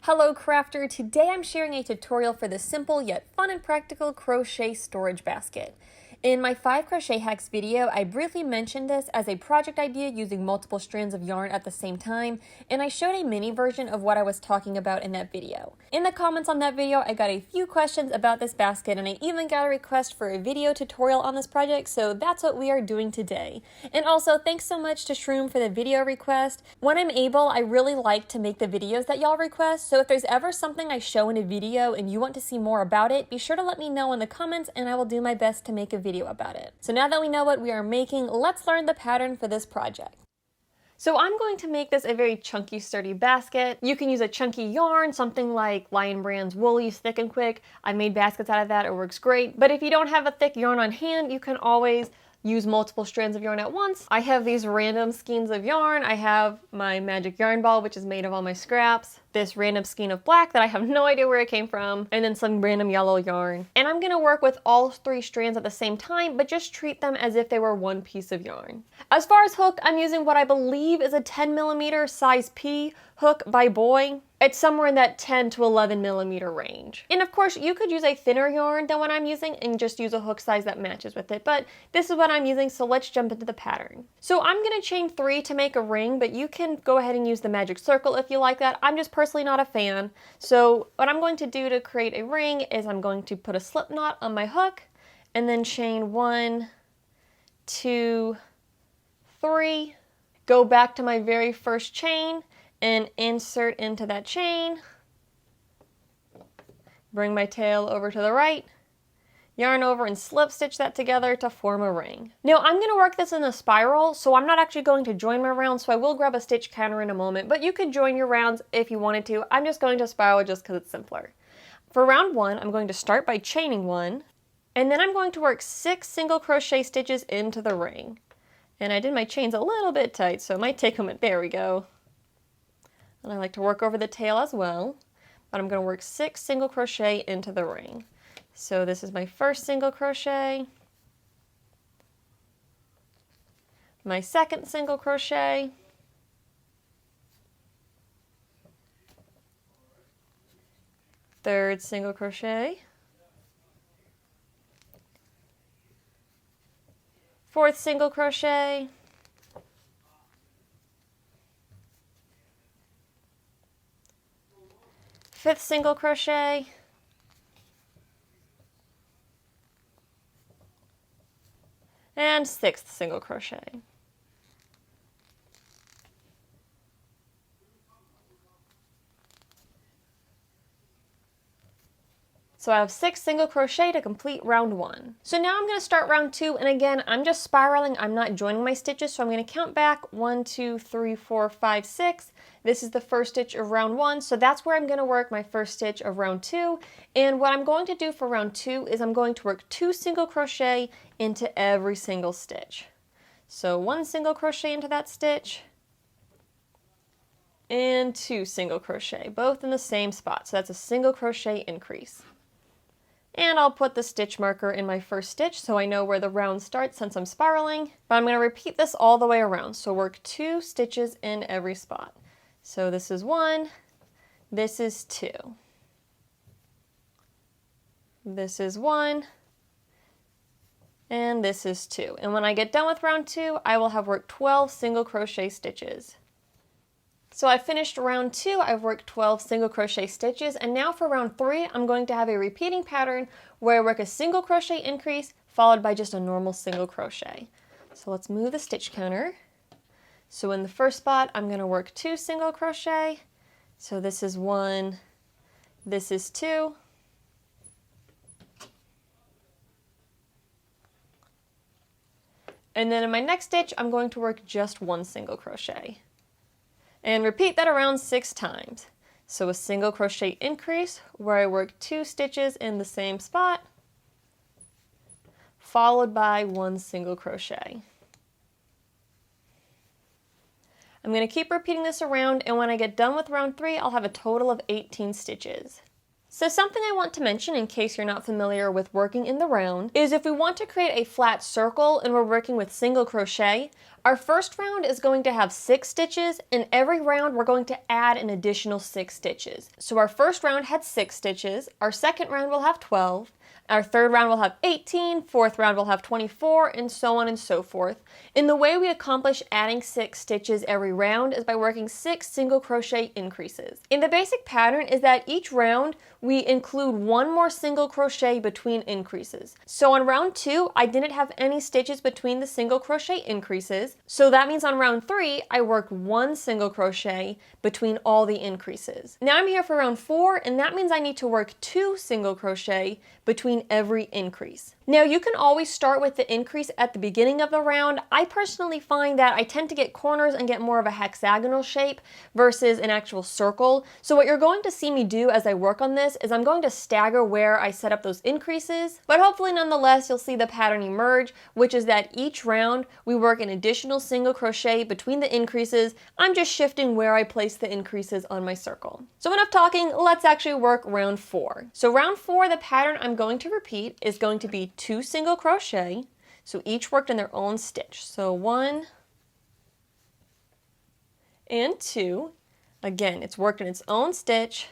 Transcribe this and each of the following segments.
Hello crafter, today I'm sharing a tutorial for the simple yet fun and practical crochet storage basket. In my 5 crochet hacks video, I briefly mentioned this as a project idea using multiple strands of yarn at the same time, and I showed a mini version of what I was talking about in that video. In the comments on that video, I got a few questions about this basket, and I even got a request for a video tutorial on this project, so that's what we are doing today. And also, thanks so much to Shroom for the video request. When I'm able, I really like to make the videos that y'all request, so if there's ever something I show in a video and you want to see more about it, be sure to let me know in the comments and I will do my best to make a video about it. So now that we know what we are making, let's learn the pattern for this project. So I'm going to make this a very chunky, sturdy basket. You can use a chunky yarn, something like Lion Brand's Woolies Thick and Quick. I've made baskets out of that, it works great. But if you don't have a thick yarn on hand, you can always use multiple strands of yarn at once. I have these random skeins of yarn. I have my magic yarn ball, which is made of all my scraps, this random skein of black that I have no idea where it came from, and then some random yellow yarn. And I'm gonna work with all 3 strands at the same time, but just treat them as if they were one piece of yarn. As far as hook, I'm using what I believe is a 10mm size P hook by Boy. It's somewhere in that 10 to 11mm range. And of course, you could use a thinner yarn than what I'm using and just use a hook size that matches with it, but this is what I'm using, so let's jump into the pattern. So I'm gonna chain 3 to make a ring, but you can go ahead and use the magic circle if you like that. I'm just personally not a fan. So what I'm going to do to create a ring is I'm going to put a slip knot on my hook and then chain 1, 2, 3, go back to my very first chain and insert into that chain, bring my tail over to the right, yarn over and slip stitch that together to form a ring. Now I'm going to work this in a spiral, so I'm not actually going to join my rounds, so I will grab a stitch counter in a moment, but you could join your rounds if you wanted to. I'm just going to spiral just because it's simpler. For round 1, I'm going to start by chaining 1, and then I'm going to work 6 single crochet stitches into the ring. And I did my chains a little bit tight, so it might take a minute. There we go. And I like to work over the tail as well, but I'm going to work 6 single crochet into the ring. So this is my first single crochet, my second single crochet, third single crochet, fourth single crochet, fifth single crochet, and 6th single crochet. So I have 6 single crochet to complete round 1. So now I'm going to start round 2, and again, I'm just spiraling. I'm not joining my stitches, so I'm going to count back 1, 2, 3, 4, 5, 6. This is the first stitch of round 1, so that's where I'm going to work my first stitch of round 2. And what I'm going to do for round 2 is I'm going to work 2 single crochet into every single stitch. So 1 single crochet into that stitch, and 2 single crochet, both in the same spot. So that's a single crochet increase. And I'll put the stitch marker in my first stitch so I know where the round starts since I'm spiraling. But I'm going to repeat this all the way around. So work 2 stitches in every spot. So this is 1, this is 2. This is 1, and this is 2. And when I get done with round 2, I will have worked 12 single crochet stitches. So I finished round 2, I've worked 12 single crochet stitches, and now for round 3, I'm going to have a repeating pattern where I work a single crochet increase followed by just a normal single crochet. So let's move the stitch counter. So in the first spot, I'm going to work 2 single crochet. So this is 1, this is 2. And then in my next stitch, I'm going to work just 1 single crochet. And repeat that around 6 times. So a single crochet increase where I work 2 stitches in the same spot, followed by 1 single crochet. I'm going to keep repeating this around, and when I get done with round 3, I'll have a total of 18 stitches. So something I want to mention in case you're not familiar with working in the round is if we want to create a flat circle and we're working with single crochet, Our first round is going to have 6 stitches, and every round we're going to add an additional 6 stitches. So our first round had 6 stitches, our second round will have 12, our third round will have 18, fourth round will have 24, and so on and so forth. And the way we accomplish adding 6 stitches every round is by working 6 single crochet increases. And the basic pattern is that each round we include 1 more single crochet between increases. So on round 2, I didn't have any stitches between the single crochet increases. So that means on round 3, I worked 1 single crochet between all the increases. Now I'm here for round 4, and that means I need to work 2 single crochet between every increase. Now you can always start with the increase at the beginning of the round. I personally find that I tend to get corners and get more of a hexagonal shape versus an actual circle. So what you're going to see me do as I work on this is I'm going to stagger where I set up those increases, but hopefully nonetheless you'll see the pattern emerge, which is that each round we work an additional single crochet between the increases. I'm just shifting where I place the increases on my circle. So enough talking, let's actually work round 4. So round 4, the pattern I'm going to repeat is going to be 2 single crochet, so each worked in their own stitch. So 1 and 2, again it's worked in its own stitch,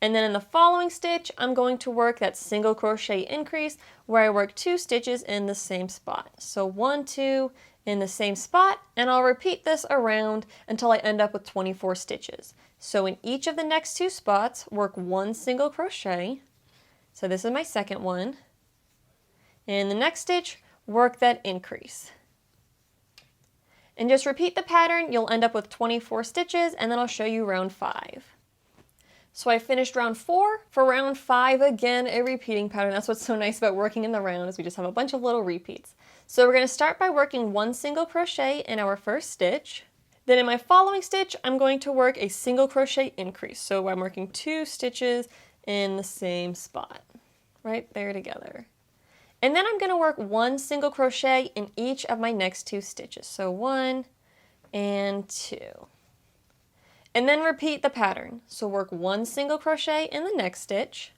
and then in the following stitch I'm going to work that single crochet increase where I work 2 stitches in the same spot. So 1, 2 in the same spot, and I'll repeat this around until I end up with 24 stitches. So in each of the next 2 spots work 1 single crochet, so this is my second one. In the next stitch, work that increase. And just repeat the pattern, you'll end up with 24 stitches, and then I'll show you round 5. So I finished round 4. For round 5, again, a repeating pattern. That's what's so nice about working in the round, is we just have a bunch of little repeats. So we're going to start by working 1 single crochet in our first stitch. Then in my following stitch, I'm going to work a single crochet increase. So I'm working 2 stitches in the same spot, right there together. And then I'm going to work 1 single crochet in each of my next 2 stitches. So 1 and 2. And then repeat the pattern. So work 1 single crochet in the next stitch,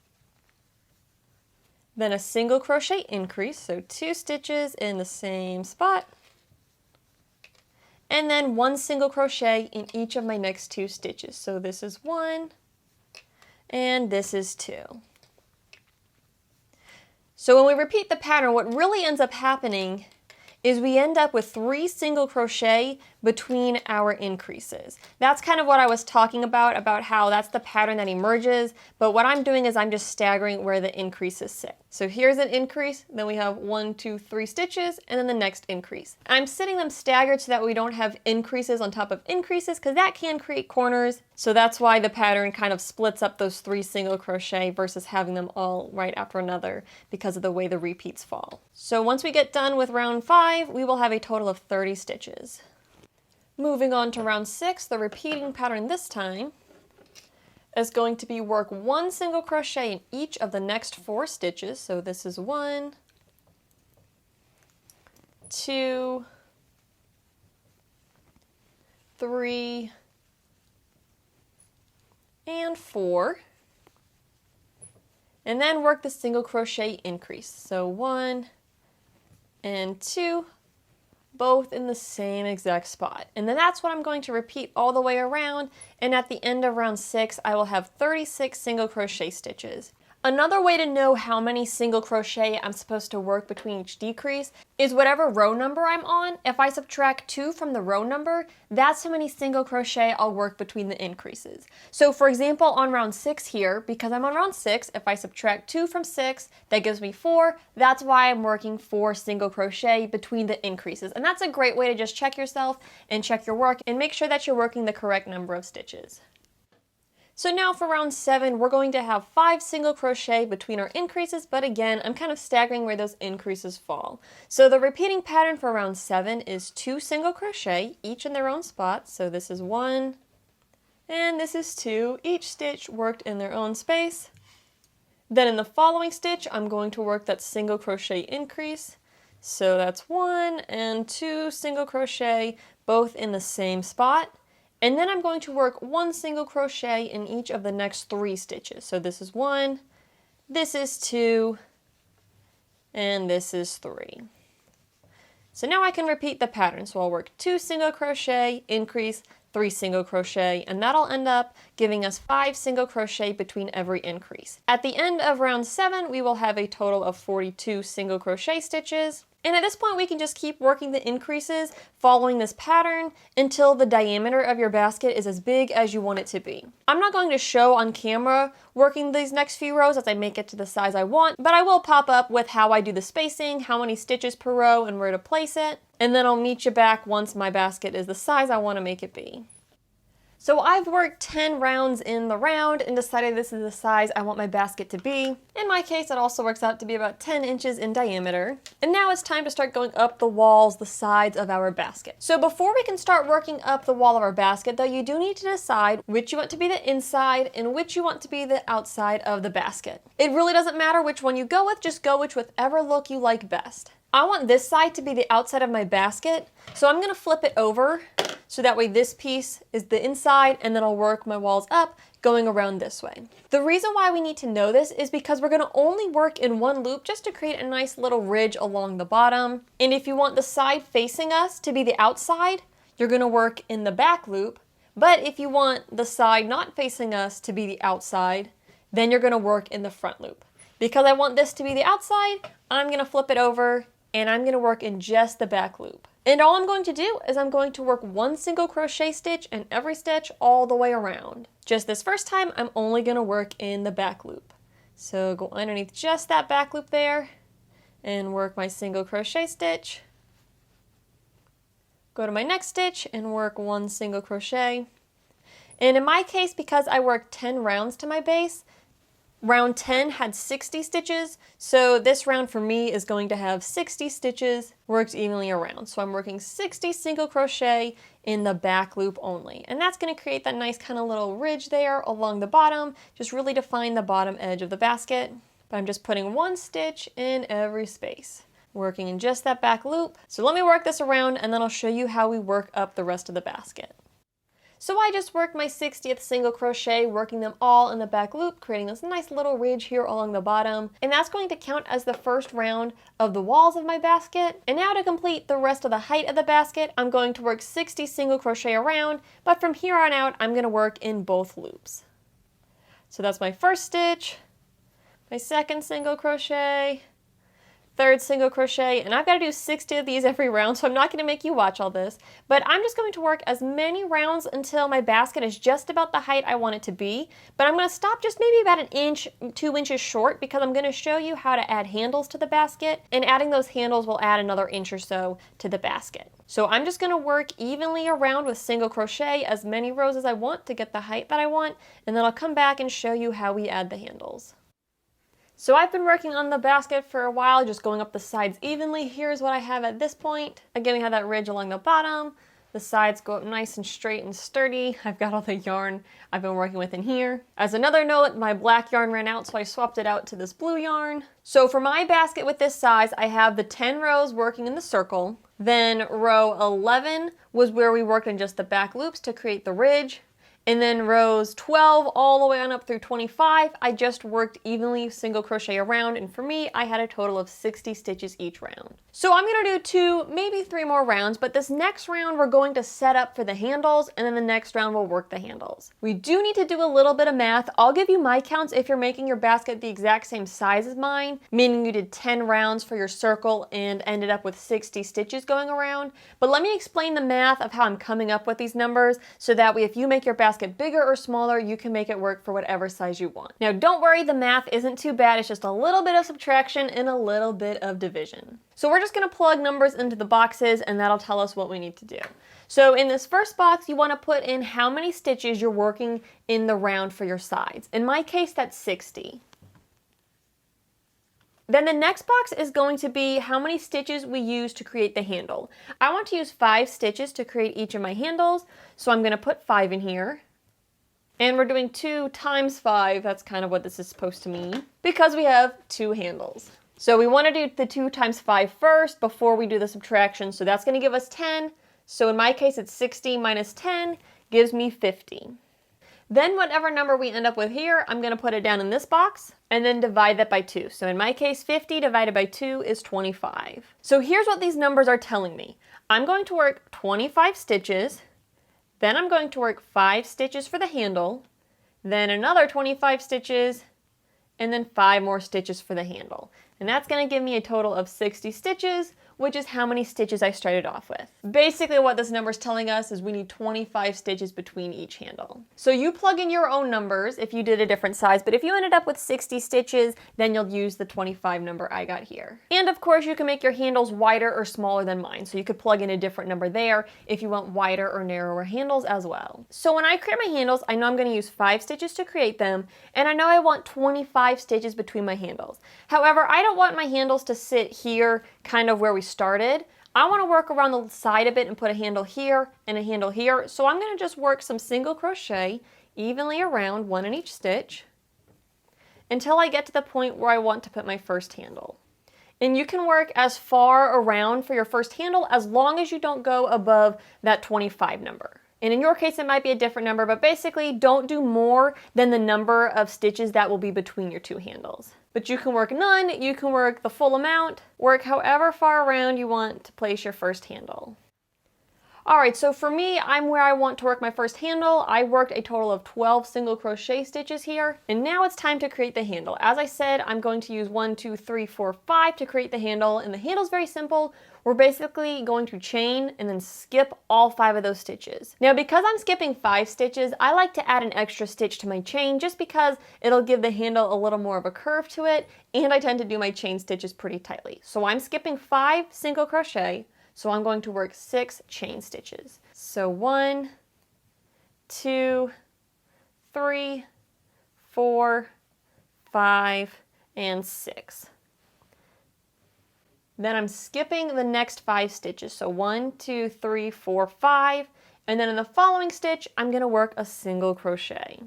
then a single crochet increase, so 2 stitches in the same spot, and then 1 single crochet in each of my next 2 stitches. So this is 1 and this is 2. So when we repeat the pattern, what really ends up happening is we end up with 3 single crochet between our increases. That's kind of what I was talking about how that's the pattern that emerges, but what I'm doing is I'm just staggering where the increases sit. So here's an increase, then we have 1, 2, 3 stitches, and then the next increase. I'm sitting them staggered so that we don't have increases on top of increases, because that can create corners. So that's why the pattern kind of splits up those 3 single crochet versus having them all right after another because of the way the repeats fall. So once we get done with round 5, we will have a total of 30 stitches. Moving on to round 6, the repeating pattern this time is going to be work 1 single crochet in each of the next 4 stitches. So this is 1, 2, 3, and 4. And then work the single crochet increase. So 1 and 2, both in the same exact spot. And then that's what I'm going to repeat all the way around, and at the end of round 6 I will have 36 single crochet stitches. Another way to know how many single crochet I'm supposed to work between each decrease is whatever row number I'm on. If I subtract 2 from the row number, that's how many single crochet I'll work between the increases. So for example, on round 6 here, because I'm on round 6, if I subtract 2 from 6, that gives me 4. That's why I'm working 4 single crochet between the increases. And that's a great way to just check yourself and check your work and make sure that you're working the correct number of stitches. So now for round 7, we're going to have 5 single crochet between our increases, but again, I'm kind of staggering where those increases fall. So the repeating pattern for round 7 is 2 single crochet, each in their own spot. So this is 1, and this is 2, each stitch worked in their own space. Then in the following stitch, I'm going to work that single crochet increase. So that's 1 and 2 single crochet, both in the same spot. And then I'm going to work 1 single crochet in each of the next 3 stitches. So this is 1, this is 2, and this is 3. So now I can repeat the pattern. So I'll work 2 single crochet, increase, 3 single crochet, and that'll end up giving us 5 single crochet between every increase. At the end of round 7, we will have a total of 42 single crochet stitches. And at this point, we can just keep working the increases following this pattern until the diameter of your basket is as big as you want it to be. I'm not going to show on camera working these next few rows as I make it to the size I want, but I will pop up with how I do the spacing, how many stitches per row, and where to place it. And then I'll meet you back once my basket is the size I want to make it be. So I've worked 10 rounds in the round and decided this is the size I want my basket to be. In my case, it also works out to be about 10 inches in diameter. And now it's time to start going up the walls, the sides of our basket. So before we can start working up the wall of our basket, though, you do need to decide which you want to be the inside and which you want to be the outside of the basket. It really doesn't matter which one you go with, just go with whichever look you like best. I want this side to be the outside of my basket, so I'm going to flip it over so that way this piece is the inside, and then I'll work my walls up going around this way. The reason why we need to know this is because we're going to only work in one loop just to create a nice little ridge along the bottom. And if you want the side facing us to be the outside, you're going to work in the back loop. But if you want the side not facing us to be the outside, then you're going to work in the front loop. Because I want this to be the outside, I'm going to flip it over and I'm going to work in just the back loop. And all I'm going to do is I'm going to work 1 single crochet stitch in every stitch all the way around. Just this first time, I'm only going to work in the back loop. So go underneath just that back loop there and work my single crochet stitch. Go to my next stitch and work 1 single crochet. And in my case, because I worked 10 rounds to my base, round 10 had 60 stitches, so this round for me is going to have 60 stitches worked evenly around. So I'm working 60 single crochet in the back loop only. And that's going to create that nice kind of little ridge there along the bottom, just really define the bottom edge of the basket. But I'm just putting 1 stitch in every space, working in just that back loop. So let me work this around and then I'll show you how we work up the rest of the basket. So I just worked my 60th single crochet, working them all in the back loop, creating this nice little ridge here along the bottom. And that's going to count as the first round of the walls of my basket. And now to complete the rest of the height of the basket, I'm going to work 60 single crochet around, but from here on out, I'm going to work in both loops. So that's my first stitch, my second single crochet, third single crochet, and I've got to do 60 of these every round, so I'm not going to make you watch all this, but I'm just going to work as many rounds until my basket is just about the height I want it to be. But I'm going to stop just maybe about 1 inch, 2 inches short, because I'm going to show you how to add handles to the basket, and adding those handles will add another inch or so to the basket. So I'm just going to work evenly around with single crochet as many rows as I want to get the height that I want, and then I'll come back and show you how we add the handles. So I've been working on the basket for a while, just going up the sides evenly. Here's what I have at this point. Again, we have that ridge along the bottom. The sides go up nice and straight and sturdy. I've got all the yarn I've been working with in here. As another note, my black yarn ran out, so I swapped it out to this blue yarn. So for my basket with this size, I have the 10 rows working in the circle. Then row 11 was where we worked in just the back loops to create the ridge. And then rows 12 all the way on up through 25, I just worked evenly single crochet around, and for me, I had a total of 60 stitches each round. So I'm gonna do 2, maybe 3 more rounds, but this next round we're going to set up for the handles, and then the next round we'll work the handles. We do need to do a little bit of math. I'll give you my counts if you're making your basket the exact same size as mine, meaning you did 10 rounds for your circle and ended up with 60 stitches going around. But let me explain the math of how I'm coming up with these numbers, so that way if you make your basket bigger or smaller, you can make it work for whatever size you want. Now don't worry, the math isn't too bad. It's just a little bit of subtraction and a little bit of division. So we're just going to plug numbers into the boxes and that'll tell us what we need to do. So in this first box, you want to put in how many stitches you're working in the round for your sides. In my case, that's 60. Then the next box is going to be how many stitches we use to create the handle. I want to use 5 stitches to create each of my handles, so I'm going to put 5 in here. And we're doing 2 times 5, that's kind of what this is supposed to mean, because we have 2 handles. So we want to do the 2 times 5 first before we do the subtraction, so that's going to give us 10. So in my case, it's 60 minus 10 gives me 50. Then whatever number we end up with here, I'm going to put it down in this box. and then divide that by 2. So in my case, 50 divided by 2 is 25. So here's what these numbers are telling me. I'm going to work 25 stitches, then I'm going to work 5 stitches for the handle, then another 25 stitches, and then 5 more stitches for the handle. And that's going to give me a total of 60 stitches, which is how many stitches I started off with. Basically what this number is telling us is we need 25 stitches between each handle. So you plug in your own numbers if you did a different size, but if you ended up with 60 stitches, then you'll use the 25 number I got here. And of course you can make your handles wider or smaller than mine, so you could plug in a different number there if you want wider or narrower handles as well. So when I create my handles, I know I'm going to use 5 stitches to create them, and I know I want 25 stitches between my handles. However, I don't want my handles to sit here, kind of where we started. I want to work around the side a bit and put a handle here and a handle here. So I'm going to just work some single crochet evenly around, one in each stitch, until I get to the point where I want to put my first handle. And you can work as far around for your first handle as long as you don't go above that 25 number. And in your case, it might be a different number, but basically don't do more than the number of stitches that will be between your 2 handles. But you can work none, you can work the full amount, work however far around you want to place your first handle. Alright, so for me, I'm where I want to work my first handle. I worked a total of 12 single crochet stitches here, and now it's time to create the handle. As I said, I'm going to use 1, 2, 3, 4, 5 to create the handle, and the handle is very simple. We're basically going to chain and then skip all 5 of those stitches. Now, because I'm skipping 5 stitches, I like to add an extra stitch to my chain just because it'll give the handle a little more of a curve to it, and I tend to do my chain stitches pretty tightly. So I'm skipping 5 single crochet. So I'm going to work 6 chain stitches. So 1, 2, 3, 4, 5, and 6. Then I'm skipping the next 5 stitches. So 1, 2, 3, 4, 5. And then in the following stitch, I'm going to work a single crochet.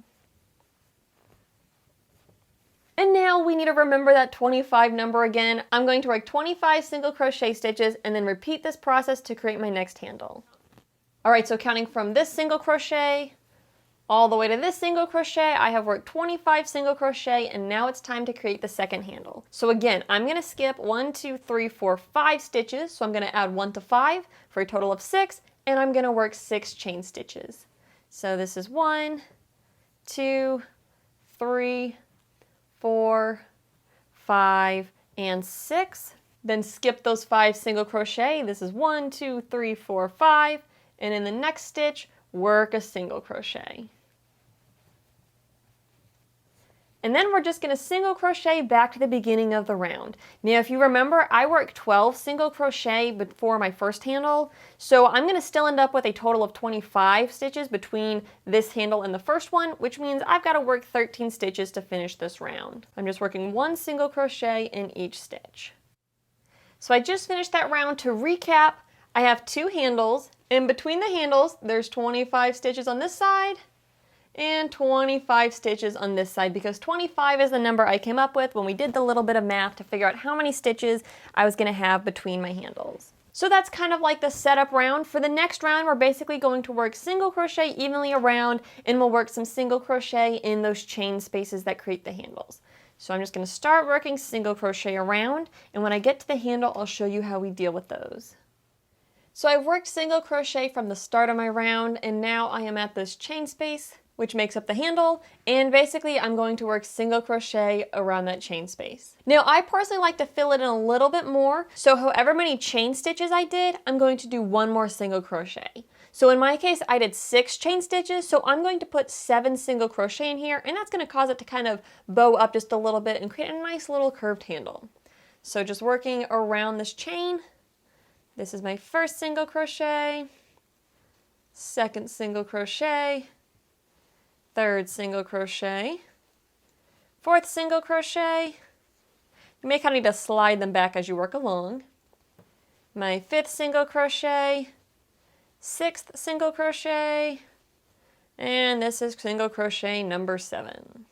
And now we need to remember that 25 number again. I'm going to work 25 single crochet stitches and then repeat this process to create my next handle. Alright, so counting from this single crochet all the way to this single crochet, I have worked 25 single crochet, and now it's time to create the second handle. So again, I'm going to skip 1, 2, 3, 4, 5 stitches, so I'm going to add 1 to 5 for a total of 6, and I'm going to work 6 chain stitches. So this is 1, 2, 3, 4, 5, and 6. Then skip those 5 single crochet. This is 1, 2, 3, 4, 5. And in the next stitch, work a single crochet. And then we're just going to single crochet back to the beginning of the round. Now, if you remember, I worked 12 single crochet before my first handle, so I'm going to still end up with a total of 25 stitches between this handle and the first one, which means I've got to work 13 stitches to finish this round. I'm just working 1 single crochet in each stitch. So I just finished that round. To recap, I have 2 handles. In between the handles, there's 25 stitches on this side and 25 stitches on this side, because 25 is the number I came up with when we did the little bit of math to figure out how many stitches I was going to have between my handles. So that's kind of like the setup round. For the next round, we're basically going to work single crochet evenly around, and we'll work some single crochet in those chain spaces that create the handles. So I'm just going to start working single crochet around, and when I get to the handle, I'll show you how we deal with those. So I've worked single crochet from the start of my round, and now I am at this chain space, which makes up the handle, and basically I'm going to work single crochet around that chain space. Now, I personally like to fill it in a little bit more, so however many chain stitches I did, I'm going to do 1 more single crochet. So in my case, I did 6 chain stitches, so I'm going to put 7 single crochet in here, and that's going to cause it to kind of bow up just a little bit and create a nice little curved handle. So just working around this chain. This is my first single crochet, second single crochet, third single crochet, fourth single crochet. You may kind of need to slide them back as you work along. My fifth single crochet, sixth single crochet, and this is single crochet number 7.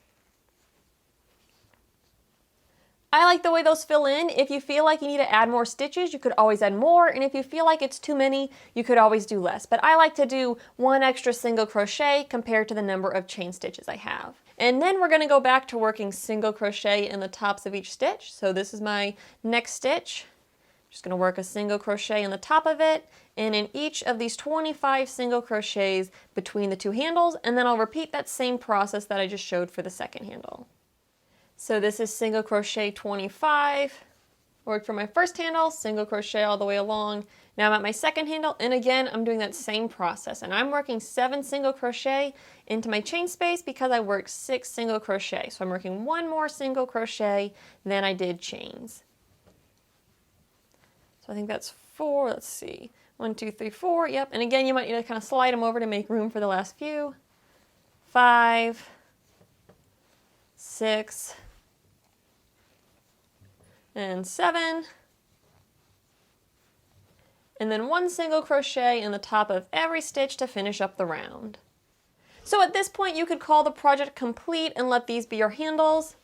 I like the way those fill in. If you feel like you need to add more stitches, you could always add more, and if you feel like it's too many, you could always do less. But I like to do one extra single crochet compared to the number of chain stitches I have. And then we're going to go back to working single crochet in the tops of each stitch. So this is my next stitch. Just going to work a single crochet in the top of it, and in each of these 25 single crochets between the two handles, and then I'll repeat that same process that I just showed for the second handle. So this is single crochet 25, worked for my first handle, single crochet all the way along. Now I'm at my second handle, and again I'm doing that same process, and I'm working 7 single crochet into my chain space because I worked 6 single crochet. So I'm working 1 more single crochet than I did chains. So I think that's 4, let's see, 1, 2, 3, 4, yep, and again you might need to kind of slide them over to make room for the last few. 5, 6, and 7, and then 1 single crochet in the top of every stitch to finish up the round. So at this point you could call the project complete and let these be your handles.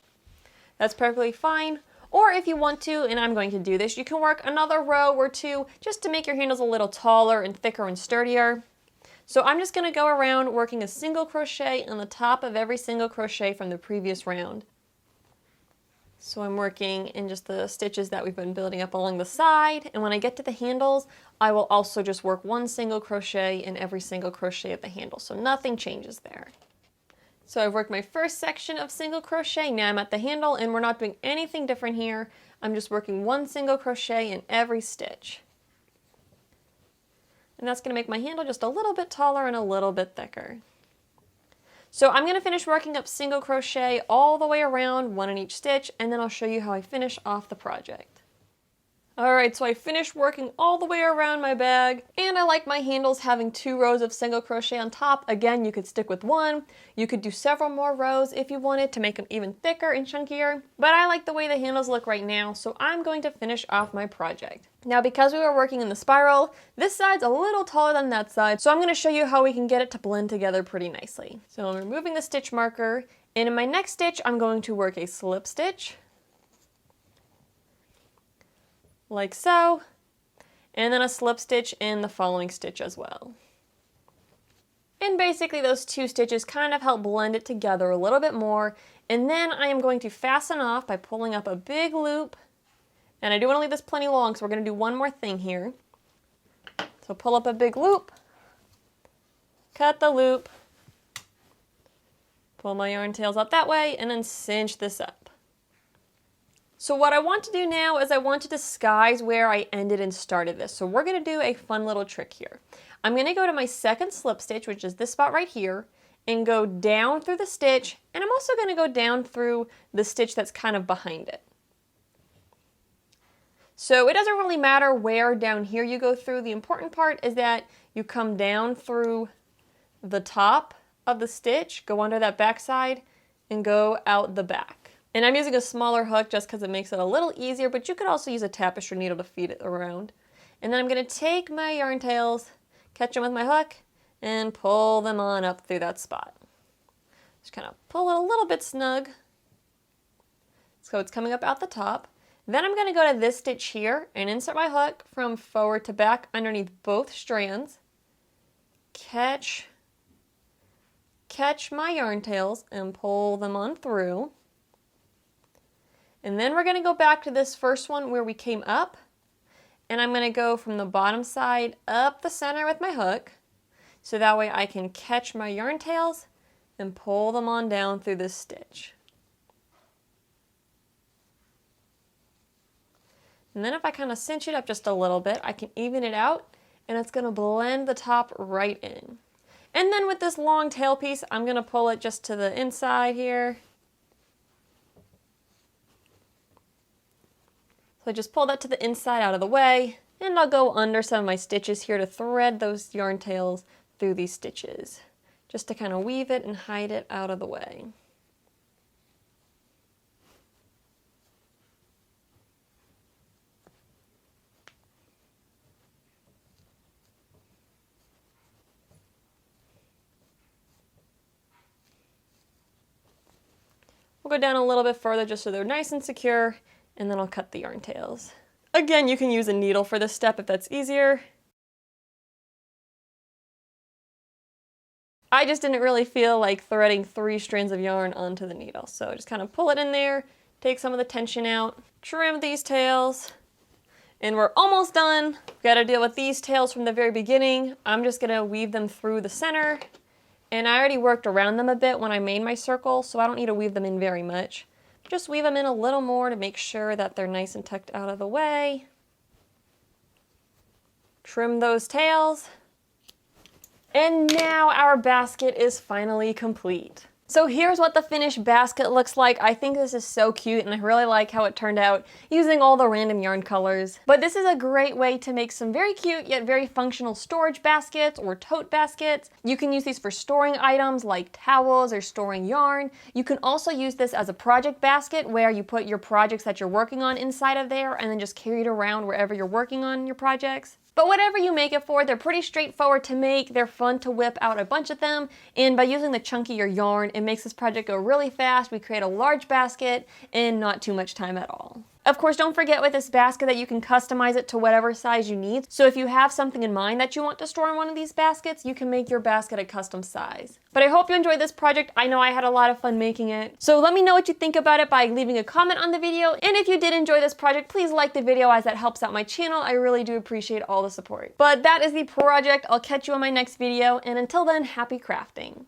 That's perfectly fine. Or if you want to, and I'm going to do this, you can work another row or two just to make your handles a little taller and thicker and sturdier. So I'm just going to go around working a single crochet in the top of every single crochet from the previous round. So I'm working in just the stitches that we've been building up along the side, and when I get to the handles, I will also just work 1 single crochet in every single crochet at the handle, so nothing changes there. So I've worked my first section of single crochet, now I'm at the handle, and we're not doing anything different here. I'm just working 1 single crochet in every stitch. And that's going to make my handle just a little bit taller and a little bit thicker. So I'm going to finish working up single crochet all the way around, 1 in each stitch, and then I'll show you how I finish off the project. Alright, so I finished working all the way around my bag, and I like my handles having 2 rows of single crochet on top. Again, you could stick with 1. You could do several more rows if you wanted to make them even thicker and chunkier, but I like the way the handles look right now, so I'm going to finish off my project. Now because we were working in the spiral, this side's a little taller than that side, so I'm going to show you how we can get it to blend together pretty nicely. So I'm removing the stitch marker, and in my next stitch I'm going to work a slip stitch, like so, and then a slip stitch in the following stitch as well. And basically those 2 stitches kind of help blend it together a little bit more, and then I am going to fasten off by pulling up a big loop, and I do want to leave this plenty long, so we're going to do one more thing here. So pull up a big loop, cut the loop, pull my yarn tails out that way, and then cinch this up. So what I want to do now is I want to disguise where I ended and started this. So we're going to do a fun little trick here. I'm going to go to my second slip stitch, which is this spot right here, and go down through the stitch, and I'm also going to go down through the stitch that's kind of behind it. So it doesn't really matter where down here you go through. The important part is that you come down through the top of the stitch, go under that back side, and go out the back. And I'm using a smaller hook just because it makes it a little easier, but you could also use a tapestry needle to feed it around. And then I'm going to take my yarn tails, catch them with my hook, and pull them on up through that spot. Just kind of pull it a little bit snug, so it's coming up out the top. Then I'm going to go to this stitch here and insert my hook from forward to back underneath both strands, catch my yarn tails, and pull them on through. And then we're going to go back to this first one where we came up, and I'm going to go from the bottom side up the center with my hook, so that way I can catch my yarn tails and pull them on down through this stitch. And then if I kind of cinch it up just a little bit, I can even it out, and it's going to blend the top right in. And then with this long tail piece, I'm going to pull it just to the inside here. So I just pull that to the inside out of the way, and I'll go under some of my stitches here to thread those yarn tails through these stitches, just to kind of weave it and hide it out of the way. We'll go down a little bit further just so they're nice and secure, and then I'll cut the yarn tails. Again, you can use a needle for this step if that's easier. I just didn't really feel like threading 3 strands of yarn onto the needle, so just kind of pull it in there, take some of the tension out, trim these tails, and we're almost done. We've got to deal with these tails from the very beginning. I'm just going to weave them through the center, and I already worked around them a bit when I made my circle, so I don't need to weave them in very much. Just weave them in a little more to make sure that they're nice and tucked out of the way. Trim those tails. And now our basket is finally complete. So here's what the finished basket looks like. I think this is so cute and I really like how it turned out using all the random yarn colors. But this is a great way to make some very cute yet very functional storage baskets or tote baskets. You can use these for storing items like towels or storing yarn. You can also use this as a project basket where you put your projects that you're working on inside of there and then just carry it around wherever you're working on your projects. But whatever you make it for, they're pretty straightforward to make, they're fun to whip out a bunch of them, and by using the chunkier yarn, it makes this project go really fast. We create a large basket in not too much time at all. Of course, don't forget with this basket that you can customize it to whatever size you need. So if you have something in mind that you want to store in one of these baskets, you can make your basket a custom size. But I hope you enjoyed this project. I know I had a lot of fun making it. So let me know what you think about it by leaving a comment on the video. And if you did enjoy this project, please like the video as that helps out my channel. I really do appreciate all the support. But that is the project. I'll catch you on my next video. And until then, happy crafting.